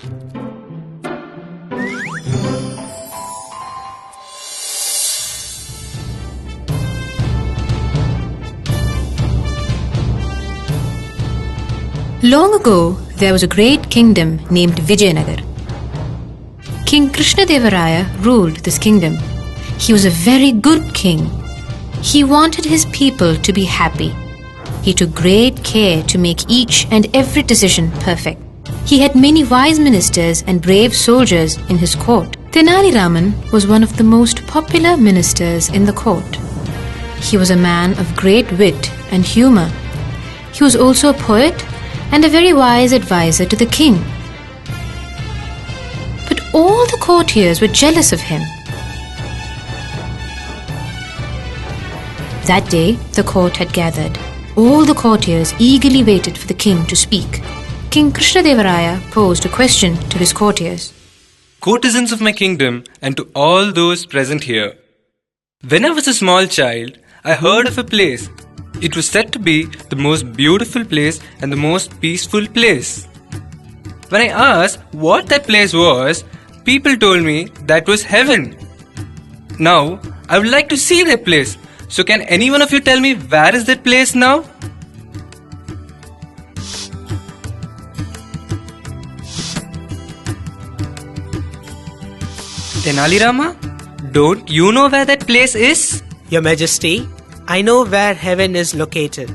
Long ago, there was a great kingdom named Vijayanagar. King Krishna Devaraya ruled this kingdom. He was a very good king. He wanted his people to be happy. He took great care to make each and every decision perfect. He had many wise ministers and brave soldiers in his court. Tenali Raman was one of the most popular ministers in the court. He was a man of great wit and humor. He was also a poet and a very wise advisor to the king. But all the courtiers were jealous of him. That day, the court had gathered. All the courtiers eagerly waited for the king to speak. King Krishna Devaraya posed a question to his courtiers. Courtesans of my kingdom and to all those present here. When I was a small child, I heard of a place. It was said to be the most beautiful place and the most peaceful place. When I asked what that place was, people told me that was heaven. Now, I would like to see that place. So can any one of you tell me where is that place now? Tenali Rama, don't you know where that place is? Your Majesty, I know where heaven is located.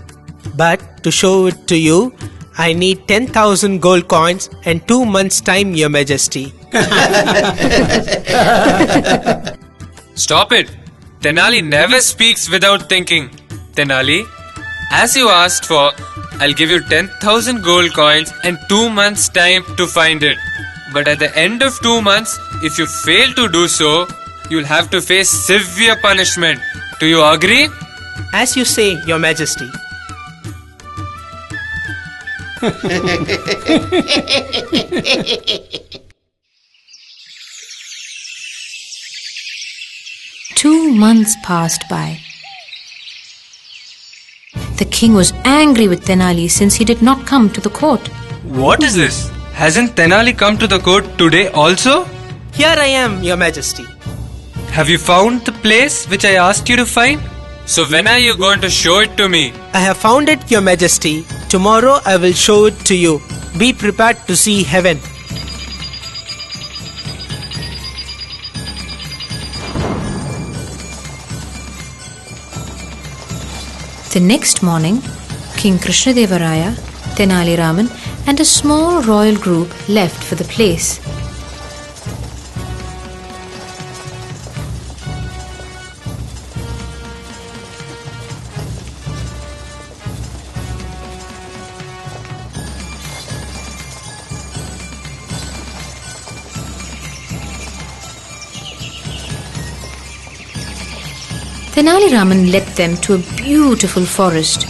But to show it to you, I need 10,000 gold coins and 2 months' time, Your Majesty. Stop it! Tenali never speaks without thinking. Tenali, as you asked for, I'll give you 10,000 gold coins and 2 months' time to find it. But at the end of 2 months, if you fail to do so, you'll have to face severe punishment. Do you agree? As you say, Your Majesty. Two months passed by. The king was angry with Tenali since he did not come to the court. What is this? Hasn't Tenali come to the court today also? Here I am, Your Majesty. Have you found the place which I asked you to find? So when are you going to show it to me? I have found it, Your Majesty. Tomorrow I will show it to you. Be prepared to see heaven. The next morning, King Krishna Devaraya, Tenali Raman and a small royal group left for the place. Tenali Raman led them to a beautiful forest.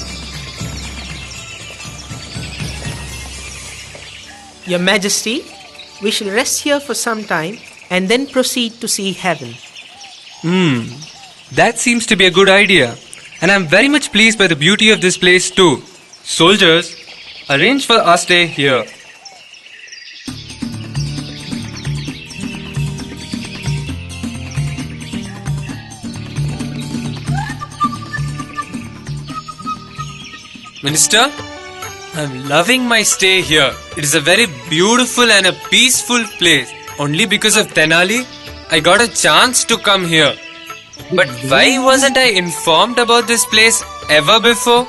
Your Majesty, we shall rest here for some time and then proceed to see heaven. That seems to be a good idea. And I'm very much pleased by the beauty of this place too. Soldiers, arrange for our stay here. Minister, I'm loving my stay here. It is a very beautiful and a peaceful place. Only because of Tenali, I got a chance to come here. But why wasn't I informed about this place ever before?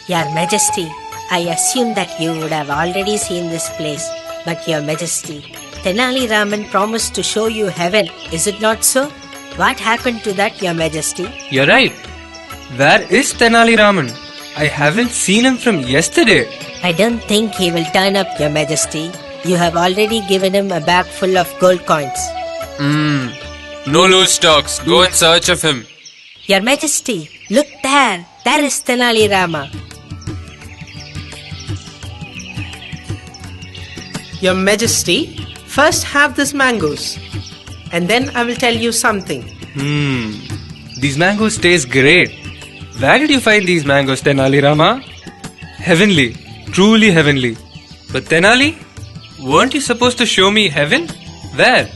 Your Majesty, I assume that you would have already seen this place. But Your Majesty, Tenali Raman promised to show you heaven. Is it not so? What happened to that, Your Majesty? You're right. Where is Tenali Raman? I haven't seen him from yesterday. I don't think he will turn up, Your Majesty. You have already given him a bag full of gold coins. No loose talks. Go in search of him. Your Majesty, look there. There is Tenali Rama. Your Majesty, first have these mangoes. And then I will tell you something. These mangoes taste great. Where did you find these mangoes, Tenali Rama? Heavenly, truly heavenly. But Tenali, weren't you supposed to show me heaven? Where?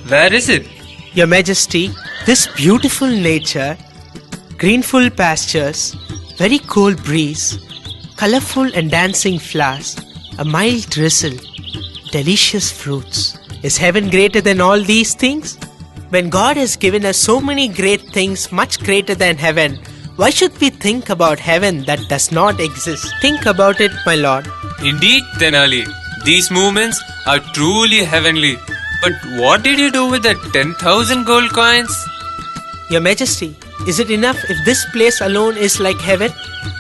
Where is it? Your Majesty, this beautiful nature, greenful pastures, very cold breeze, colorful and dancing flowers, a mild drizzle, delicious fruits. Is heaven greater than all these things? When God has given us so many great things, much greater than heaven, why should we think about heaven that does not exist? Think about it, my lord. Indeed, Tenali, these moments are truly heavenly. But what did you do with the 10,000 gold coins? Your Majesty, is it enough if this place alone is like heaven?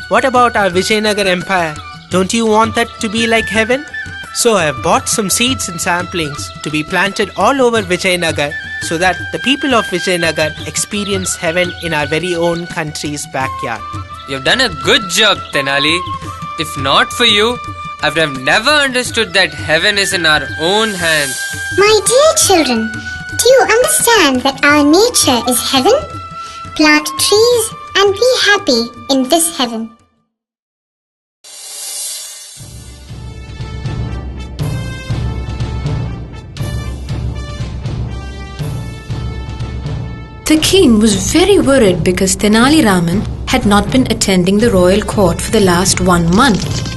What about our Vijayanagar Empire? Don't you want that to be like heaven? So I have bought some seeds and samplings to be planted all over Vijayanagar so that the people of Vijayanagar experience heaven in our very own country's backyard. You've done a good job, Tenali. If not for you, I would have never understood that heaven is in our own hands. My dear children, do you understand that our nature is heaven? Plant trees and be happy in this heaven. The king was very worried because Tenali Raman had not been attending the royal court for the last 1 month.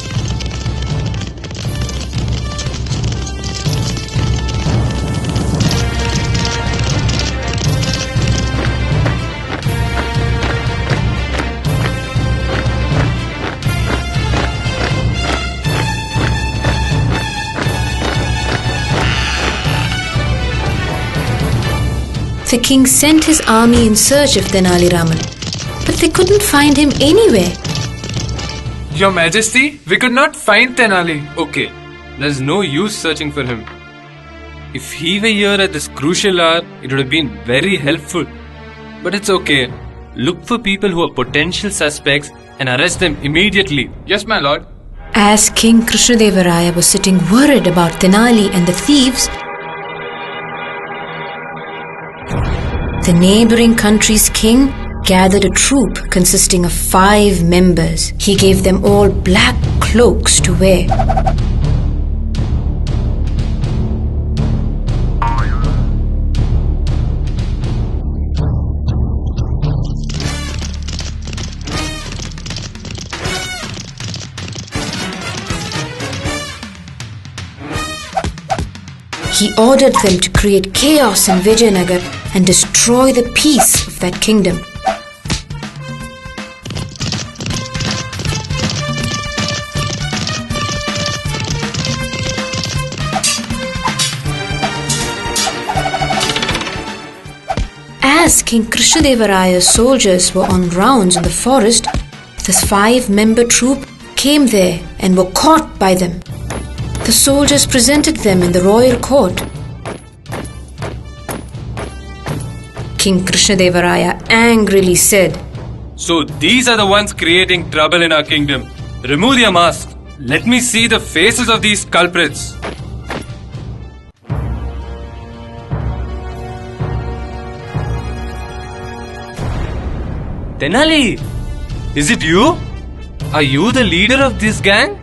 The king sent his army in search of Tenali Raman, but they couldn't find him anywhere. Your Majesty, we could not find Tenali. Okay, there's no use searching for him. If he were here at this crucial hour, it would have been very helpful. But it's okay. Look for people who are potential suspects and arrest them immediately. Yes, my lord. As King Krishna Devaraya was sitting worried about Tenali and the thieves, the neighboring country's king gathered a troop consisting of 5 members. He gave them all black cloaks to wear. He ordered them to create chaos in Vijayanagar and destroy the peace of that kingdom. As King Krishna Devaraya's soldiers were on rounds in the forest, this 5-member troop came there and were caught by them. The soldiers presented them in the royal court. King Krishna Devaraya angrily said, So these are the ones creating trouble in our kingdom. Remove your masks. Let me see the faces of these culprits. Tenali, is it you? Are you the leader of this gang?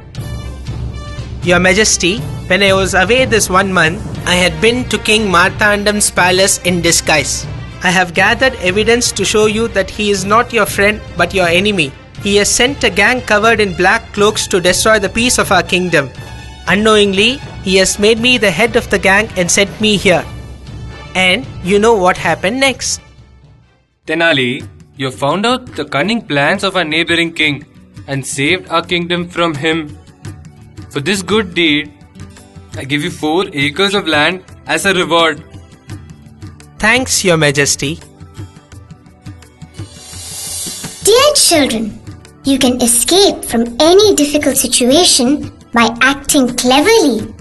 Your Majesty, when I was away this 1 month, I had been to King Marthandam's palace in disguise. I have gathered evidence to show you that he is not your friend but your enemy. He has sent a gang covered in black cloaks to destroy the peace of our kingdom. Unknowingly, he has made me the head of the gang and sent me here. And you know what happened next. Tenali, you found out the cunning plans of our neighboring king and saved our kingdom from him. For this good deed, I give you 4 acres of land as a reward. Thanks, Your Majesty. Dear children, you can escape from any difficult situation by acting cleverly.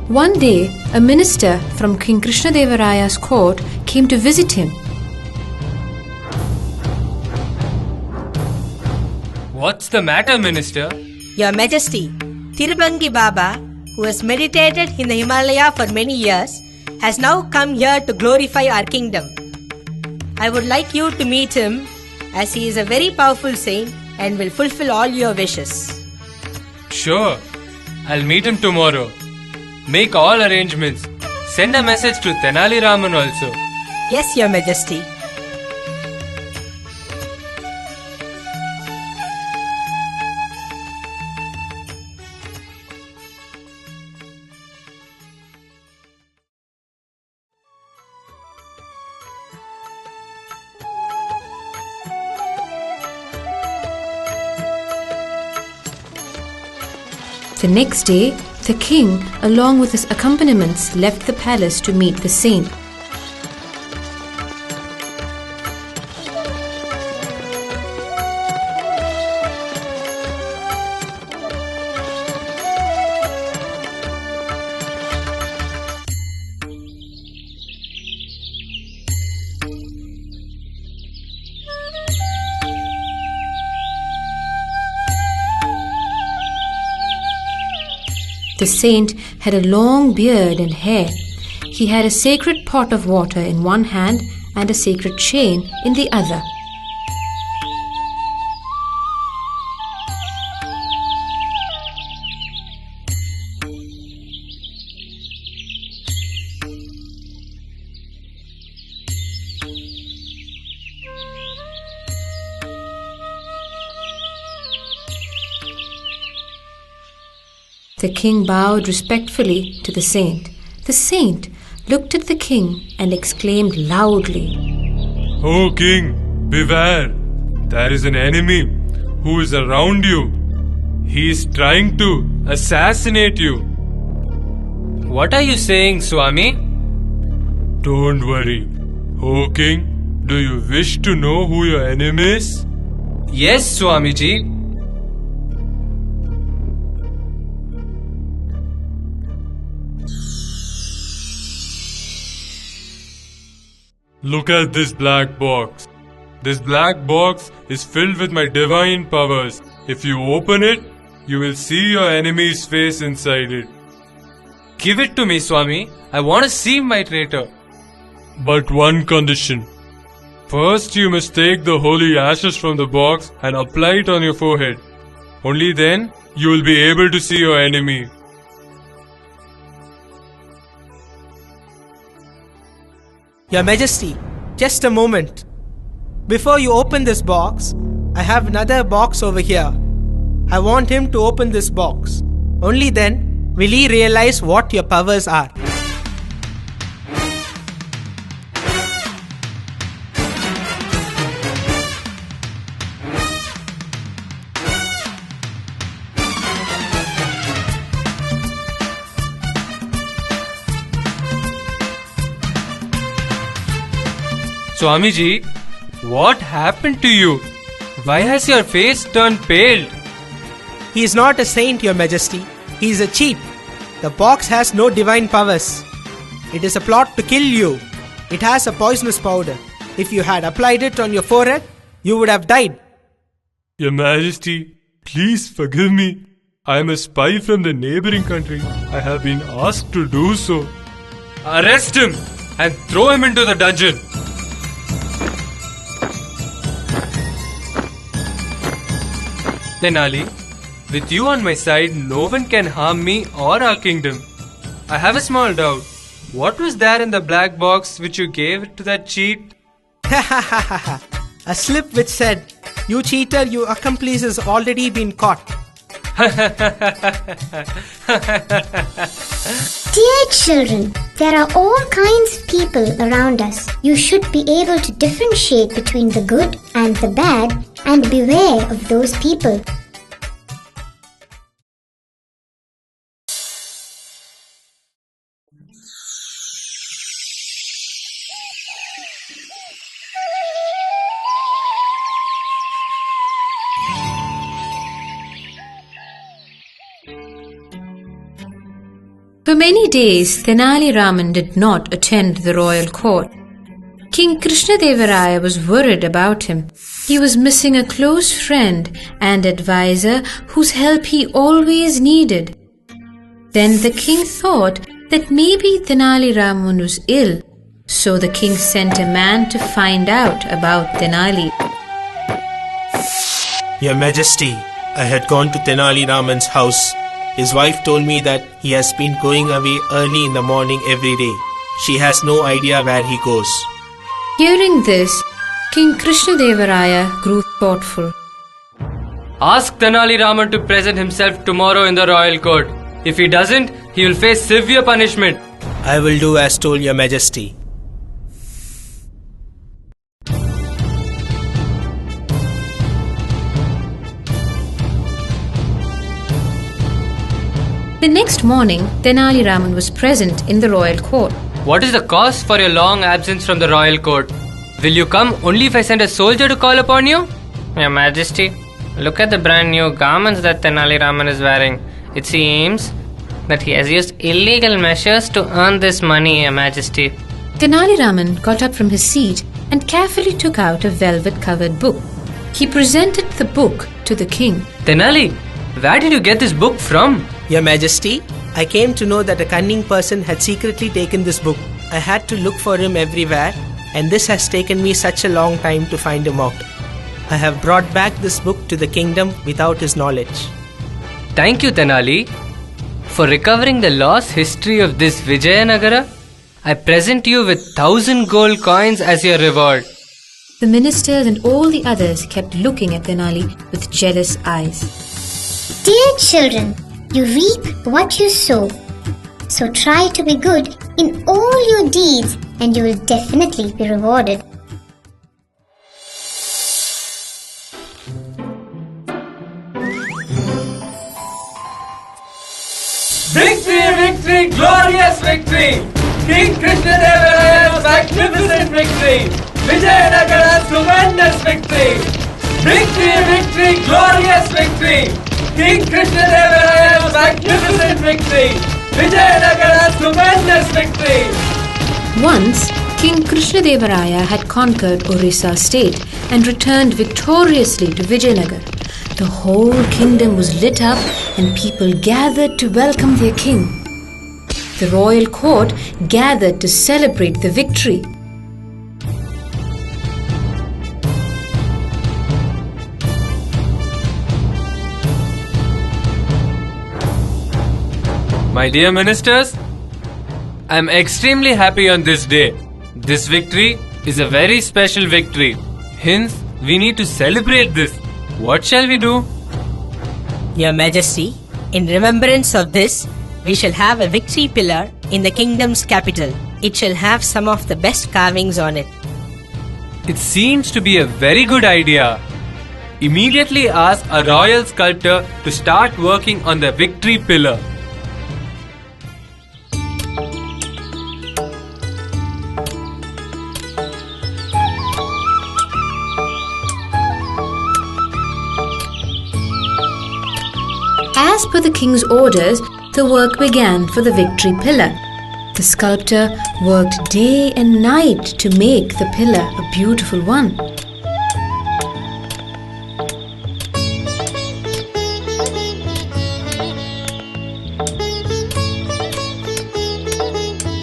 One day, a minister from King Krishna Devaraya's court came to visit him. What's the matter, Minister? Your Majesty, Tirubangi Baba, who has meditated in the Himalaya for many years, has now come here to glorify our kingdom. I would like you to meet him, as he is a very powerful saint and will fulfill all your wishes. Sure. I'll meet him tomorrow. Make all arrangements. Send a message to Tenali Raman also. Yes, Your Majesty. The next day, the king, along with his accompaniments, left the palace to meet the saint. The saint had a long beard and hair. He had a sacred pot of water in one hand and a sacred chain in the other. The king bowed respectfully to the saint. The saint looked at the king and exclaimed loudly, "O king, beware! There is an enemy who is around you. He is trying to assassinate you." What are you saying, Swami? Don't worry. O king, do you wish to know who your enemy is? Yes, Swamiji. Look at this black box. This black box is filled with my divine powers. If you open it, you will see your enemy's face inside it. Give it to me, Swami. I want to see my traitor. But one condition. First, you must take the holy ashes from the box and apply it on your forehead. Only then you will be able to see your enemy. Your Majesty, just a moment. Before you open this box, I have another box over here. I want him to open this box. Only then will he realize what your powers are. Swamiji, what happened to you? Why has your face turned pale? He is not a saint, Your Majesty. He is a cheat. The box has no divine powers. It is a plot to kill you. It has a poisonous powder. If you had applied it on your forehead, you would have died. Your Majesty, please forgive me. I am a spy from the neighboring country. I have been asked to do so. Arrest him and throw him into the dungeon. Tenali, with you on my side, no one can harm me or our kingdom. I have a small doubt. What was there in the black box which you gave to that cheat? A slip which said, "You cheater, your accomplice has already been caught." Dear children, there are all kinds of people around us. You should be able to differentiate between the good and the bad and beware of those people. For many days, Tenali Raman did not attend the royal court. King Krishna Devaraya was worried about him. He was missing a close friend and advisor whose help he always needed. Then the king thought that maybe Tenali Raman was ill, so the king sent a man to find out about Tenali. Your Majesty, I had gone to Tenali Raman's house. His wife told me that he has been going away early in the morning every day. She has no idea where he goes. Hearing this, King Krishna Devaraya grew thoughtful. Ask Tenali Raman to present himself tomorrow in the royal court. If he doesn't, he will face severe punishment. I will do as told, Your Majesty. The next morning, Tenali Raman was present in the royal court. What is the cause for your long absence from the royal court? Will you come only if I send a soldier to call upon you? Your Majesty, look at the brand new garments that Tenali Raman is wearing. It seems that he has used illegal measures to earn this money, Your Majesty. Tenali Raman got up from his seat and carefully took out a velvet-covered book. He presented the book to the king. Tenali, where did you get this book from? Your Majesty, I came to know that a cunning person had secretly taken this book. I had to look for him everywhere, and this has taken me such a long time to find him out. I have brought back this book to the kingdom without his knowledge. Thank you, Tenali. For recovering the lost history of this Vijayanagara, I present you with 1,000 gold coins as your reward. The ministers and all the others kept looking at Tenali with jealous eyes. Dear children, you reap what you sow. So try to be good in all your deeds and you will definitely be rewarded. Victory, victory, glorious victory! King Krishna Devaraya's magnificent victory! Vijayanagara's tremendous victory! Victory, victory, glorious victory! King Krishna Devaraya's magnificent victory! Vijayanagara's tremendous victory! Once, King Krishna Devaraya had conquered Orissa state and returned victoriously to Vijayanagar. The whole kingdom was lit up and people gathered to welcome their king. The royal court gathered to celebrate the victory. My dear ministers, I am extremely happy on this day. This victory is a very special victory. Hence, we need to celebrate this. What shall we do? Your Majesty, in remembrance of this, we shall have a victory pillar in the kingdom's capital. It shall have some of the best carvings on it. It seems to be a very good idea. Immediately ask a royal sculptor to start working on the victory pillar. As per the king's orders, the work began for the victory pillar. The sculptor worked day and night to make the pillar a beautiful one.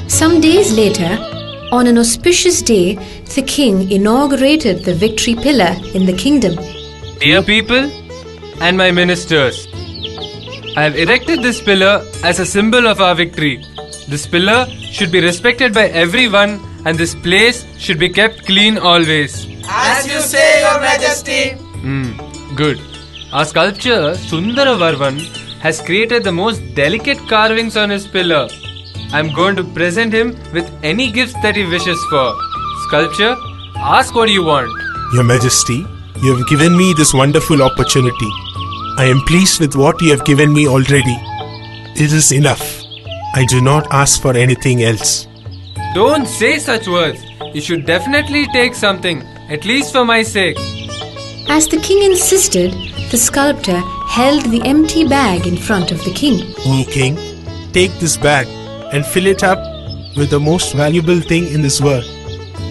Some days later, on an auspicious day, the king inaugurated the victory pillar in the kingdom. Dear people and my ministers, I have erected this pillar as a symbol of our victory. This pillar should be respected by everyone and this place should be kept clean always. As you say, Your Majesty. Good. Our sculptor Sundara Varman has created the most delicate carvings on his pillar. I am going to present him with any gifts that he wishes for. Sculpture, ask what you want. Your Majesty, you have given me this wonderful opportunity. I am pleased with what you have given me already. It is enough. I do not ask for anything else. Don't say such words. You should definitely take something, at least for my sake. As the king insisted, the sculptor held the empty bag in front of the king. O King, take this bag and fill it up with the most valuable thing in this world.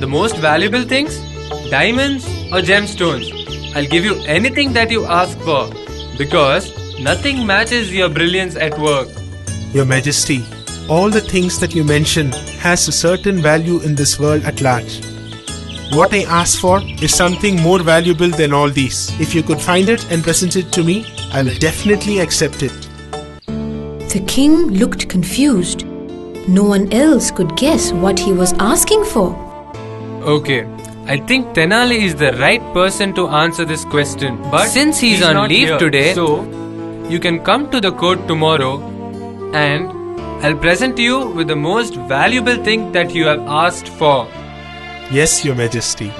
The most valuable things? Diamonds or gemstones? I'll give you anything that you ask for, because nothing matches your brilliance at work. Your Majesty, all the things that you mention has a certain value in this world at large. What I ask for is something more valuable than all these. If you could find it and present it to me, I will definitely accept it. The king looked confused. No one else could guess what he was asking for. Okay, I think Tenali is the right person to answer this question. But since he's on not leave here, today, so you can come to the court tomorrow and I'll present you with the most valuable thing that you have asked for. Yes, Your Majesty.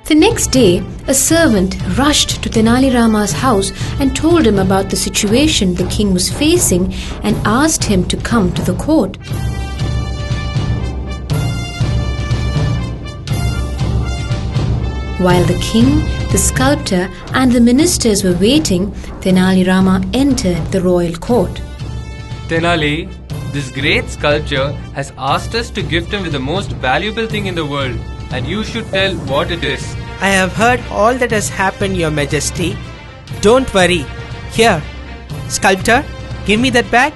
The next day, a servant rushed to Tenali Rama's house and told him about the situation the king was facing and asked him to come to the court. While the king, the sculptor, and the ministers were waiting, Tenali Rama entered the royal court. Tenali, this great sculptor has asked us to gift him with the most valuable thing in the world, and you should tell what it is. I have heard all that has happened, Your Majesty. Don't worry. Here, sculptor, give me that bag.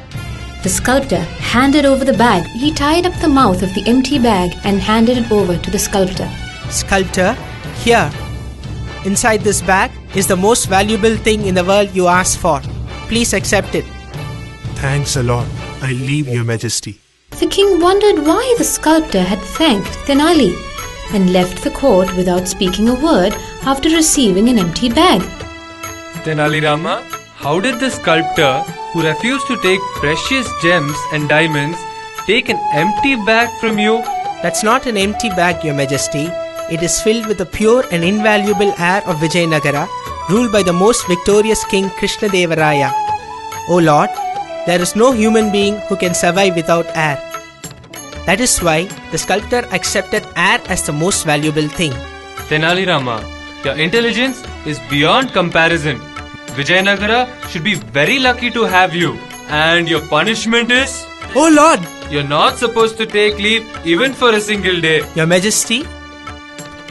The sculptor handed over the bag. He tied up the mouth of the empty bag and handed it over to the sculptor. Sculptor, here. Inside this bag is the most valuable thing in the world you asked for. Please accept it. Thanks a lot. I leave, Your Majesty. The king wondered why the sculptor had thanked Tenali and left the court without speaking a word after receiving an empty bag. Tenali Rama, how did the sculptor, who refused to take precious gems and diamonds, take an empty bag from you? That's not an empty bag, Your Majesty. It is filled with the pure and invaluable air of Vijayanagara, ruled by the most victorious king Krishna Devaraya. O Lord, there is no human being who can survive without air. That is why the sculptor accepted air as the most valuable thing. Tenali Rama, your intelligence is beyond comparison. Vijayanagara should be very lucky to have you. And your punishment is? Oh Lord! You're not supposed to take leave even for a single day. Your Majesty?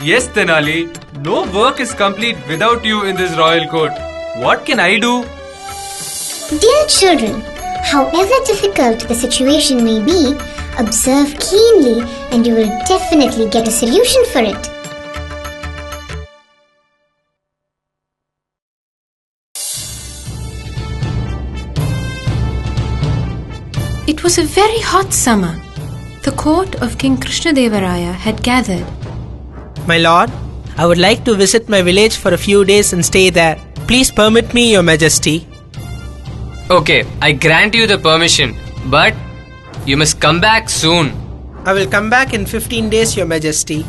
Yes, Tenali, no work is complete without you in this royal court. What can I do? Dear children, however difficult the situation may be, observe keenly and you will definitely get a solution for it. It was a very hot summer. The court of King Krishna Devaraya had gathered. My lord, I would like to visit my village for a few days and stay there. Please permit me, Your Majesty. Okay, I grant you the permission, but you must come back soon. I will come back in 15 days, Your Majesty.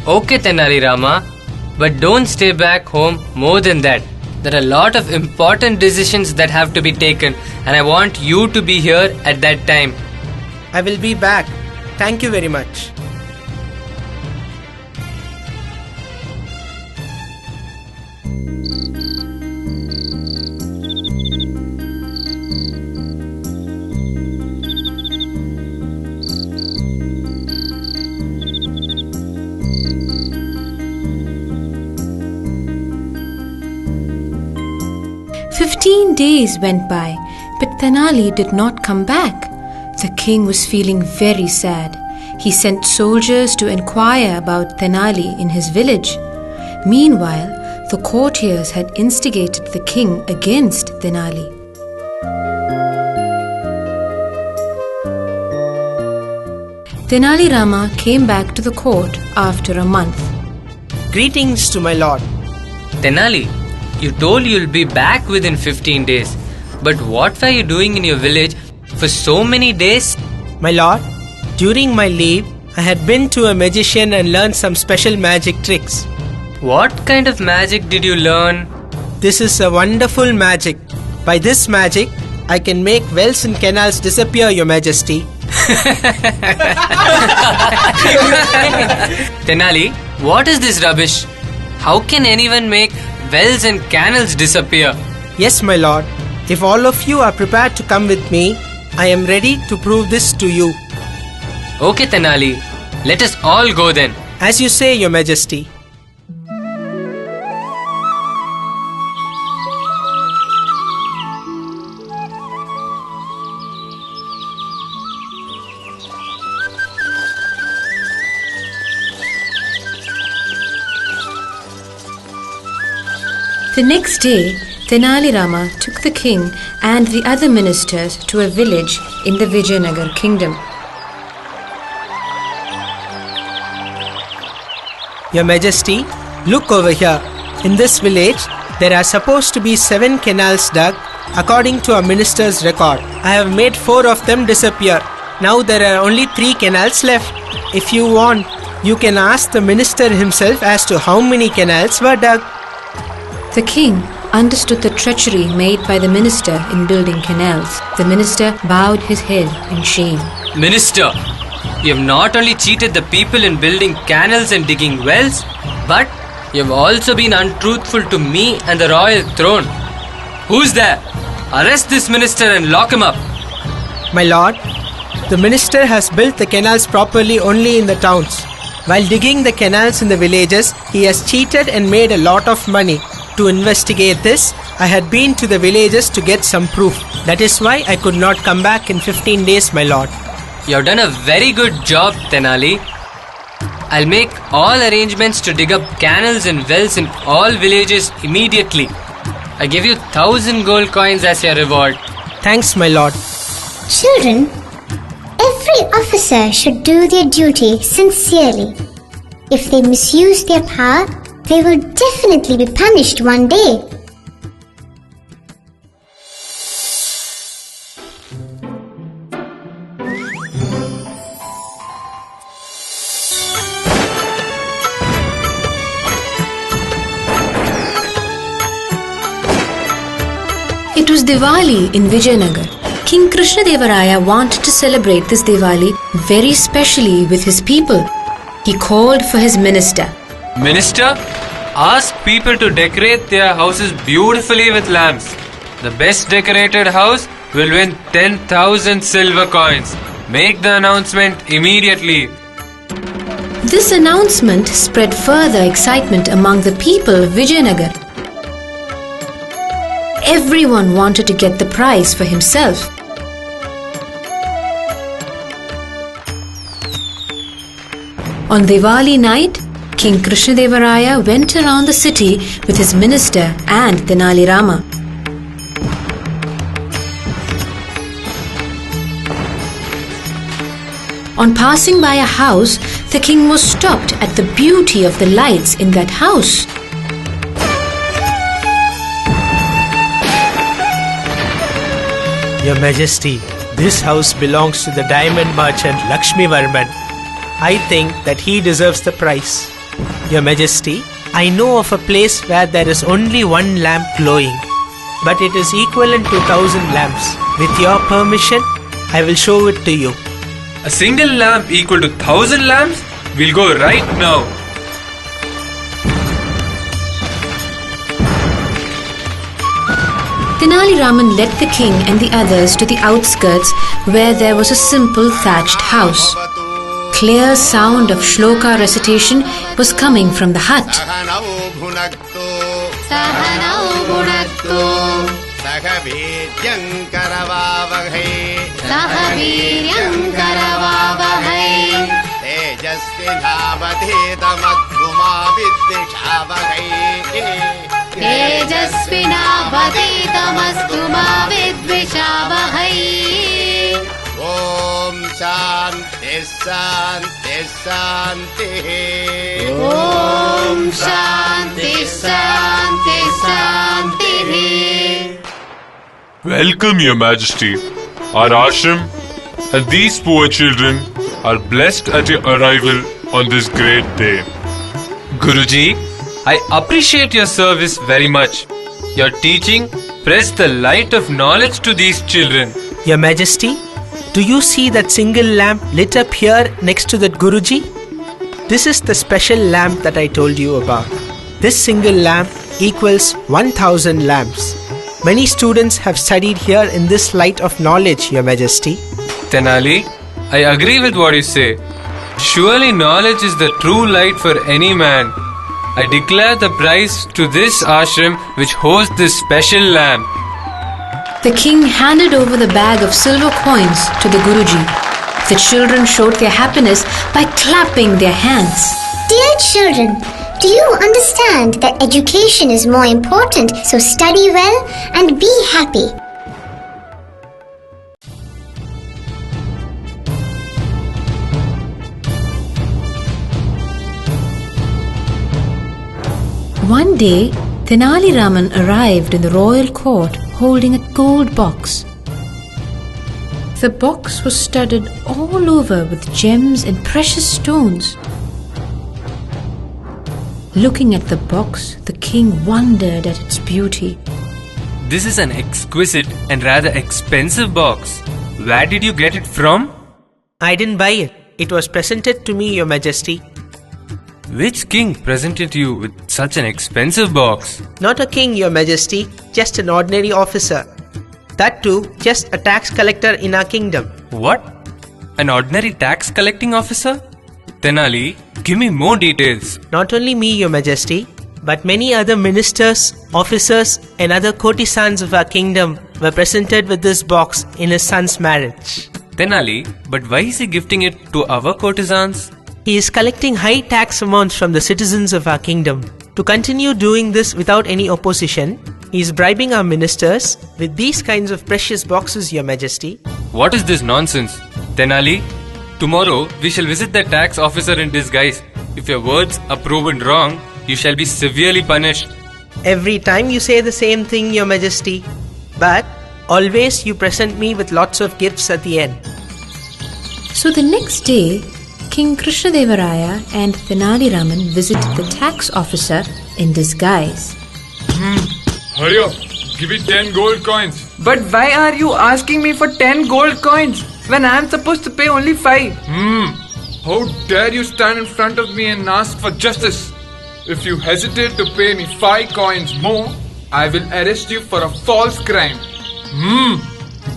Okay, Tenali Rama, but don't stay back home more than that. There are a lot of important decisions that have to be taken, and I want you to be here at that time. I will be back. Thank you very much. "15 days went by, but Tenali did not come back. The king was feeling very sad. He sent soldiers to inquire about Tenali in his village. Meanwhile, the courtiers had instigated the king against Tenali. Tenali Rama came back to the court after a month. Greetings to my lord. Tenali, you told you'll be back within 15 days. But what were you doing in your village for so many days? My lord, during my leave, I had been to a magician and learned some special magic tricks. What kind of magic did you learn? This is a wonderful magic. By this magic, I can make wells and canals disappear, Your Majesty. Tenali, what is this rubbish? How can anyone make wells and canals disappear? Yes, my lord. If all of you are prepared to come with me, I am ready to prove this to you. Okay, Tenali, Let us all go then. As you say, Your Majesty. The next day, Tenali Rama took the king and the other ministers to a village in the Vijayanagar kingdom. Your Majesty, look over here. In this village, there are supposed to be 7 canals dug according to our minister's record. I have made 4 of them disappear. Now there are only 3 canals left. If you want, you can ask the minister himself as to how many canals were dug. The king understood the treachery made by the minister in building canals. The minister bowed his head in shame. Minister, you have not only cheated the people in building canals and digging wells, but you have also been untruthful to me and the royal throne. Who's there? Arrest this minister and lock him up. My lord, the minister has built the canals properly only in the towns. While digging the canals in the villages, he has cheated and made a lot of money. To investigate this, I had been to the villages to get some proof. That is why I could not come back in 15 days, my lord. You have done a very good job, Tenali. I'll make all arrangements to dig up canals and wells in all villages immediately. I give you 1,000 gold coins as your reward. Thanks, my lord. Children, every officer should do their duty sincerely. If they misuse their power, they will definitely be punished one day. It was Diwali in Vijayanagar. King Krishna Devaraya wanted to celebrate this Diwali very specially with his people. He called for his minister. Minister, ask people to decorate their houses beautifully with lamps. The best decorated house will win 10,000 silver coins. Make the announcement immediately. This announcement spread further excitement among the people of Vijayanagar. Everyone wanted to get the prize for himself. On Diwali night, King Krishna Devaraya went around the city with his minister and Tenali Rama. On passing by a house, the king was stopped at the beauty of the lights in that house. Your Majesty, this house belongs to the diamond merchant Lakshmi Varman. I think that he deserves the prize. Your Majesty, I know of a place where there is only 1 lamp glowing, but it is equivalent to 1,000 lamps. With your permission, I will show it to you. A single lamp equal to 1,000 lamps? We'll go right now. Tenali Raman led the king and the others to the outskirts where there was a simple thatched house. Clear sound of shloka recitation was coming from the hut. Om Shanti Shanti Shanti. Om Shanti Shanti Shanti. Welcome, Your Majesty. Our ashram and these poor children are blessed at your arrival on this great day. Guruji, I appreciate your service very much. Your teaching spreads the light of knowledge to these children. Your Majesty, do you see that single lamp lit up here next to that Guruji? This is the special lamp that I told you about. This single lamp equals 1,000 lamps. Many students have studied here in this light of knowledge, Your Majesty. Tenali, I agree with what you say. Surely knowledge is the true light for any man. I declare the prize to this ashram which hosts this special lamp. The king handed over the bag of silver coins to the Guruji. The children showed their happiness by clapping their hands. Dear children, do you understand that education is more important, so study well and be happy? One day, Tenali Raman arrived in the royal court holding a gold box. The box was studded all over with gems and precious stones. Looking at the box, the king wondered at its beauty. This is an exquisite and rather expensive box. Where did you get it from? I didn't buy it. It was presented to me, Your Majesty. Which king presented you with such an expensive box? Not a king, Your Majesty, just an ordinary officer. That too, just a tax collector in our kingdom. What? An ordinary tax collecting officer? Tenali, give me more details. Not only me, Your Majesty, but many other ministers, officers, and other courtesans of our kingdom were presented with this box in his son's marriage. Tenali, but why is he gifting it to our courtesans? He is collecting high tax amounts from the citizens of our kingdom. To continue doing this without any opposition, he is bribing our ministers with these kinds of precious boxes, Your Majesty. What is this nonsense? Tenali, tomorrow we shall visit the tax officer in disguise. If your words are proven wrong, you shall be severely punished. Every time you say the same thing, Your Majesty. But always you present me with lots of gifts at the end. So the next day, King Krishna Devaraya and Tenali Raman visited the tax officer in disguise. Hurry up. Give it 10 gold coins. But why are you asking me for 10 gold coins when I am supposed to pay only 5? How dare you stand in front of me and ask for justice? If you hesitate to pay me 5 coins more, I will arrest you for a false crime.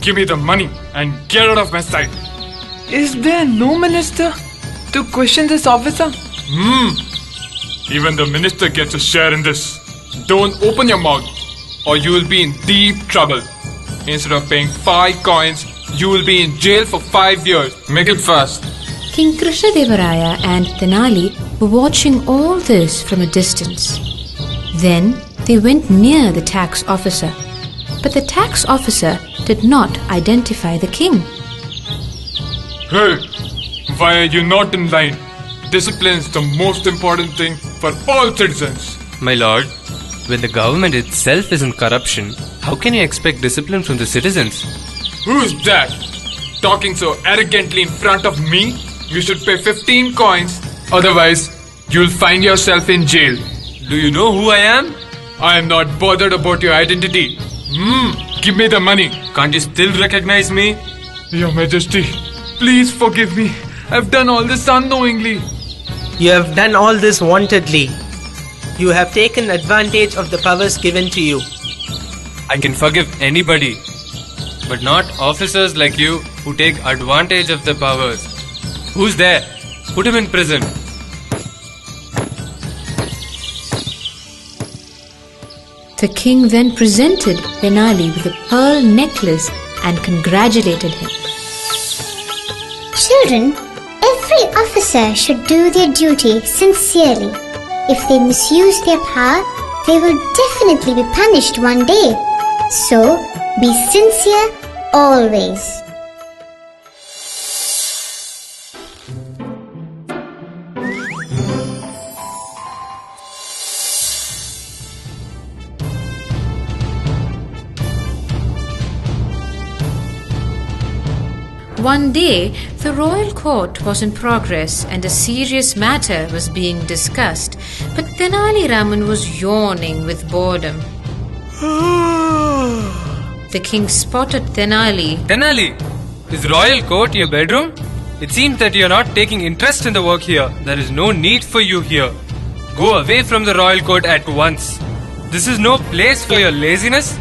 Give me the money and get out of my sight. Is there no minister to question this officer? Even the minister gets a share in this. Don't open your mouth or you will be in deep trouble. Instead of paying 5 coins, you will be in jail for 5 years. Make it fast. King Krishna Devaraya and Tenali were watching all this from a distance. Then they went near the tax officer. But the tax officer did not identify the king. Hey, why are you not in line? Discipline is the most important thing for all citizens. My lord, when the government itself is in corruption, how can you expect discipline from the citizens? Who's that? Talking so arrogantly in front of me? You should pay 15 coins, otherwise you'll find yourself in jail. Do you know who I am? I am not bothered about your identity. Give me the money. Can't you still recognize me? Your Majesty, please forgive me. I've done all this unknowingly. You have done all this wantedly. You have taken advantage of the powers given to you. I can forgive anybody, but not officers like you who take advantage of the powers. Who's there? Put him in prison. The king then presented Tenali with a pearl necklace and congratulated him. Children, every officer should do their duty sincerely. If they misuse their power, they will definitely be punished one day. So, be sincere always. One day, the royal court was in progress and a serious matter was being discussed, but Tenali Raman was yawning with boredom. The king spotted Tenali. Tenali, is royal court your bedroom? It seems that you are not taking interest in the work here. There is no need for you here. Go away from the royal court at once. This is no place for your laziness.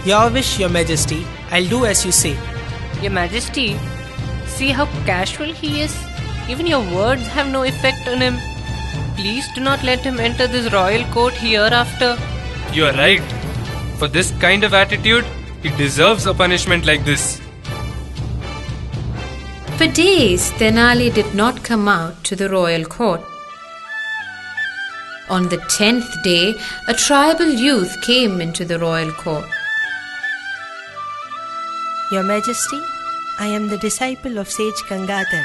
Your wish, Your Majesty. I'll do as you say. Your Majesty, see how casual he is. Even your words have no effect on him. Please do not let him enter this royal court hereafter. You are right. For this kind of attitude, he deserves a punishment like this. For days, Tenali did not come out to the royal court. On the 10th day, a tribal youth came into the royal court. Your Majesty, I am the disciple of sage Gangadhar.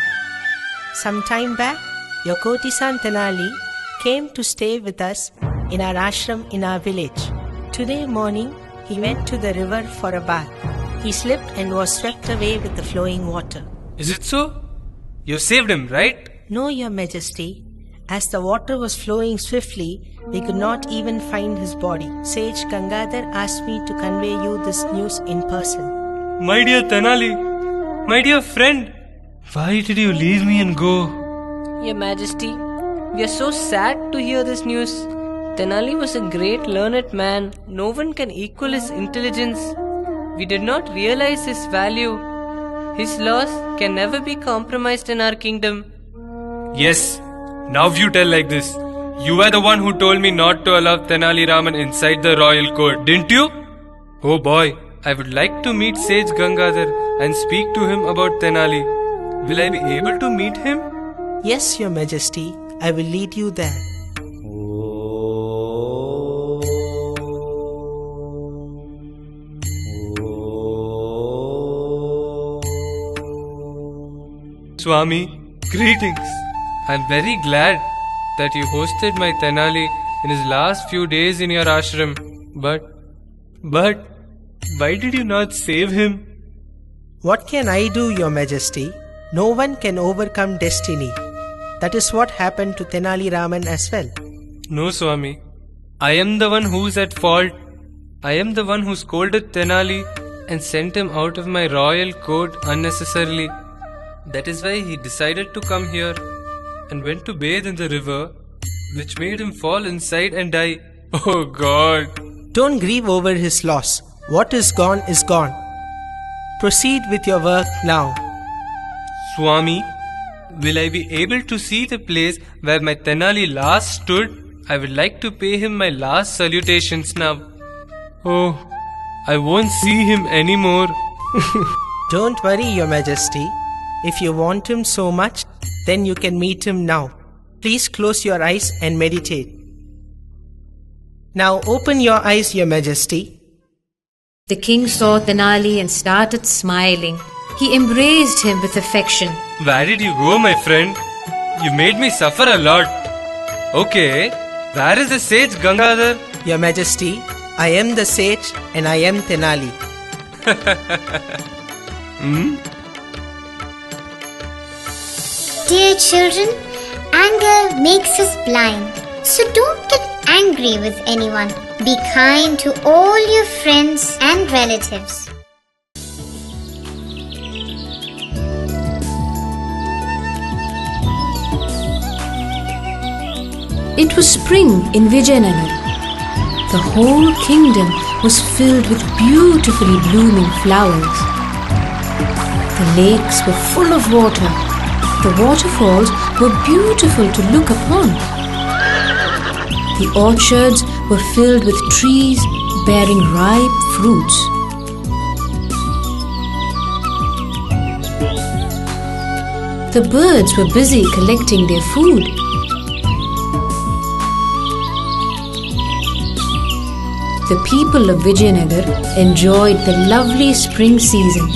Some time back, your courtesan Tenali came to stay with us in our ashram in our village. Today morning, he went to the river for a bath. He slipped and was swept away with the flowing water. Is it so? You saved him, right? No, Your Majesty. As the water was flowing swiftly, we could not even find his body. Sage Gangadhar asked me to convey you this news in person. My dear Tenali, my dear friend, why did you leave me and go? Your Majesty, we are so sad to hear this news. Tenali was a great learned man. No one can equal his intelligence. We did not realize his value. His laws can never be compromised in our kingdom. Yes, now you tell like this. You were the one who told me not to allow Tenali Raman inside the royal court, didn't you? Oh boy, I would like to meet Sage Gangadhar and speak to him about Tenali. Will I be able to meet him? Yes, Your Majesty, I will lead you there. Swami, greetings. I'm very glad that you hosted my Tenali in his last few days in your ashram. But, why did you not save him? What can I do, Your Majesty? No one can overcome destiny. That is what happened to Tenali Raman as well. No, Swami. I am the one who's at fault. I am the one who scolded Tenali and sent him out of my royal court unnecessarily. That is why he decided to come here and went to bathe in the river, which made him fall inside and die. Oh God! Don't grieve over his loss. What is gone is gone. Proceed with your work now. Swami, will I be able to see the place where my Tenali last stood? I would like to pay him my last salutations now. Oh, I won't see him anymore. Don't worry, Your Majesty. If you want him so much, then you can meet him now. Please close your eyes and meditate. Now open your eyes, Your Majesty. The king saw Tenali and started smiling. He embraced him with affection. Where did you go, my friend? You made me suffer a lot. Okay, where is the sage Gangadhar? Your Majesty, I am the sage and I am Tenali. Dear children, anger makes us blind. So don't get angry with anyone. Be kind to all your friends and relatives. It was spring in Vijayanagar. The whole kingdom was filled with beautifully blooming flowers. The lakes were full of water. The waterfalls were beautiful to look upon. The orchards were filled with trees bearing ripe fruits. The birds were busy collecting their food. The people of Vijayanagar enjoyed the lovely spring season.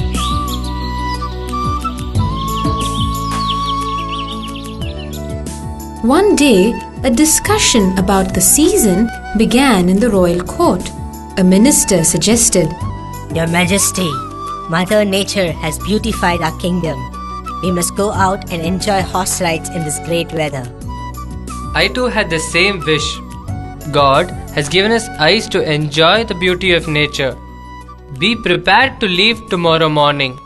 One day, a discussion about the season began in the royal court. A minister suggested, Your Majesty, Mother Nature has beautified our kingdom. We must go out and enjoy horse rides in this great weather. I too had the same wish. God has given us eyes to enjoy the beauty of nature. Be prepared to leave tomorrow morning.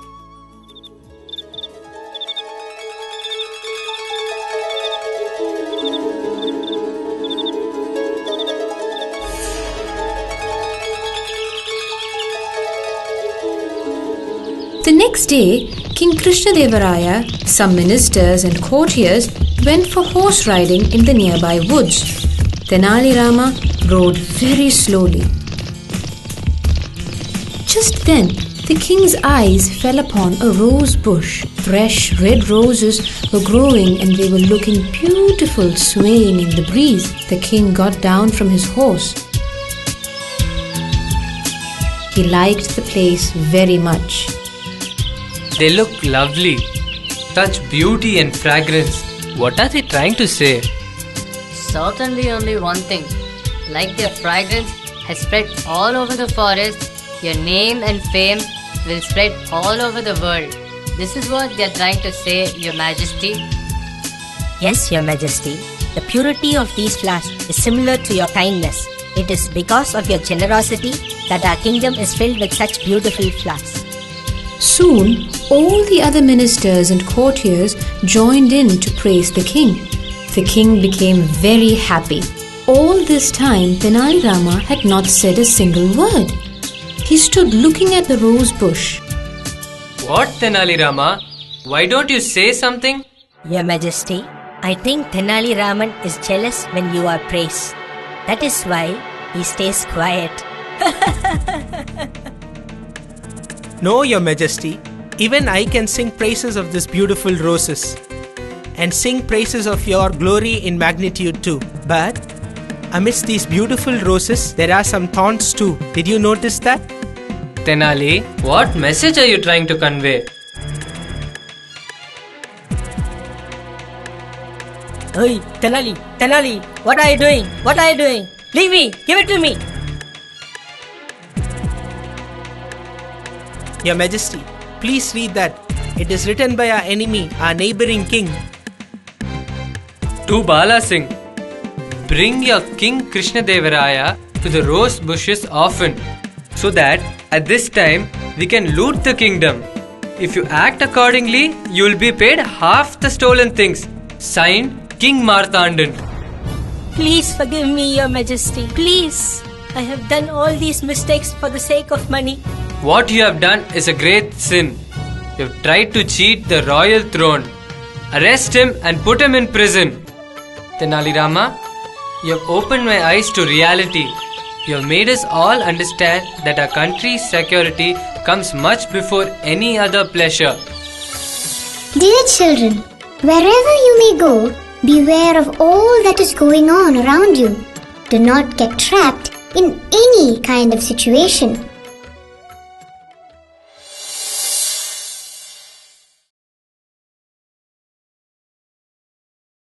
The next day, King Krishna Devaraya, some ministers and courtiers went for horse riding in the nearby woods. Tenali Rama rode very slowly. Just then, the king's eyes fell upon a rose bush. Fresh red roses were growing and they were looking beautiful, swaying in the breeze. The king got down from his horse. He liked the place very much. They look lovely. Such beauty and fragrance. What are they trying to say? Certainly only one thing. Like their fragrance has spread all over the forest, your name and fame will spread all over the world. This is what they are trying to say, Your Majesty. Yes, Your Majesty. The purity of these flowers is similar to your kindness. It is because of your generosity that our kingdom is filled with such beautiful flowers. Soon, all the other ministers and courtiers joined in to praise the king. The king became very happy. All this time, Tenali Rama had not said a single word. He stood looking at the rose bush. What, Tenali Rama? Why don't you say something? Your Majesty, I think Tenali Raman is jealous when you are praised. That is why he stays quiet. No, Your Majesty. Even I can sing praises of these beautiful roses. And sing praises of your glory in magnitude too. But amidst these beautiful roses, there are some thorns too. Did you notice that? Tenali, what message are you trying to convey? Hey, Tenali, what are you doing? What are you doing? Leave me, give it to me. Your Majesty, please read that. It is written by our enemy, our neighboring king. To Bala Singh, bring your King Krishna Devaraya to the rose bushes often, so that at this time we can loot the kingdom. If you act accordingly, you will be paid half the stolen things. Signed, King Martandan. Please forgive me, Your Majesty. Please. I have done all these mistakes for the sake of money. What you have done is a great sin. You have tried to cheat the royal throne. Arrest him and put him in prison. Tenali Rama, you have opened my eyes to reality. You have made us all understand that our country's security comes much before any other pleasure. Dear children, wherever you may go, beware of all that is going on around you. Do not get trapped in any kind of situation.